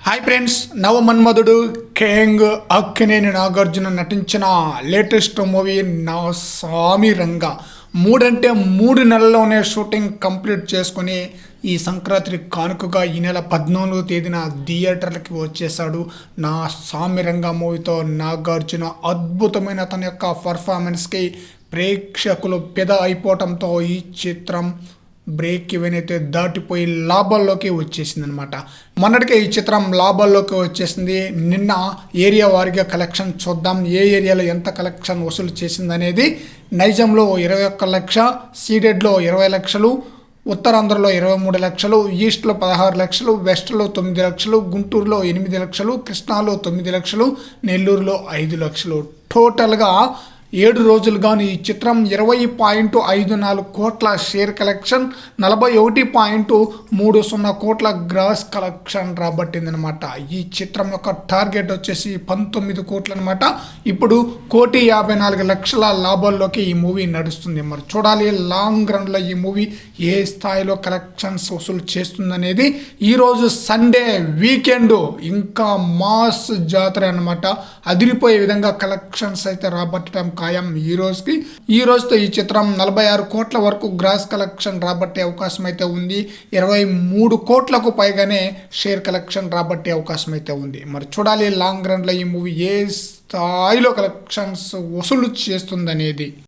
Hi friends, నవమన్మధుడు కేంగ్ అక్కినేని నాగార్జున నటించిన latest movie నా స్వామి రంగ 3 నెలల్లోనే షూటింగ్ కంప్లీట్ చేసుకొని ఈ సంక్రాంతి కానుకగా ఈ నెల 14వ తేదీన థియేటర్లకి వచ్చేసాడు. నా స్వామి రంగ మూవీతో నాగార్జున అద్భుతమైన తన యొక్క పర్ఫార్మెన్స్కి ప్రేక్షకులు పెద అయిపోవటంతో ఈ చిత్రం బ్రేక్ ఈవెన్ అయితే దాటిపోయి లాభాల్లోకి వచ్చేసింది అనమాట. మొన్నటికే ఈ చిత్రం లాభాల్లోకి వచ్చేసింది. నిన్న ఏరియా వారీగా కలెక్షన్ చూద్దాం. ఏ ఏరియాలో ఎంత కలెక్షన్ వసూలు చేసింది అనేది. నైజాంలో 21 లక్ష, సీడెడ్లో 20 లక్షలు, ఉత్తరాంధ్రలో 23 లక్షలు, ఈస్ట్లో 16 లక్షలు, వెస్ట్లో 9 లక్షలు, గుంటూరులో 8 లక్షలు, కృష్ణాలో 9 లక్షలు, నెల్లూరులో 5 లక్షలు. టోటల్గా 7 రోజులుగాను ఈ చిత్రం 20.54 కోట్ల షేర్ కలెక్షన్, 41.30 కోట్ల గ్రాస్ కలెక్షన్ రాబట్టిందనమాట. ఈ చిత్రం యొక్క టార్గెట్ వచ్చేసి 19 కోట్లు అనమాట. ఇప్పుడు 1,54,00,000 లాభాల్లోకి ఈ మూవీ నడుస్తుంది. మరి చూడాలి లాంగ్ రన్లో ఈ మూవీ ఏ స్థాయిలో కలెక్షన్స్ వసూలు చేస్తుందనేది. ఈరోజు సండే వీకెండ్, ఇంకా మాస్ జాతర అనమాట. అదిరిపోయే విధంగా కలెక్షన్స్ అయితే రాబట్టడం ఖాయం. ఈ రోజుతో ఈ చిత్రం 46 కోట్ల వరకు గ్రాస్ కలెక్షన్ రాబట్టే అవకాశం అయితే ఉంది. 23 కోట్లకు పైగానే షేర్ కలెక్షన్ రాబట్టే అవకాశం అయితే ఉంది. మరి చూడాలి లాంగ్ రన్లో ఈ మూవీ ఏ స్థాయిలో కలెక్షన్స్ వసూలు చేస్తుందనేది.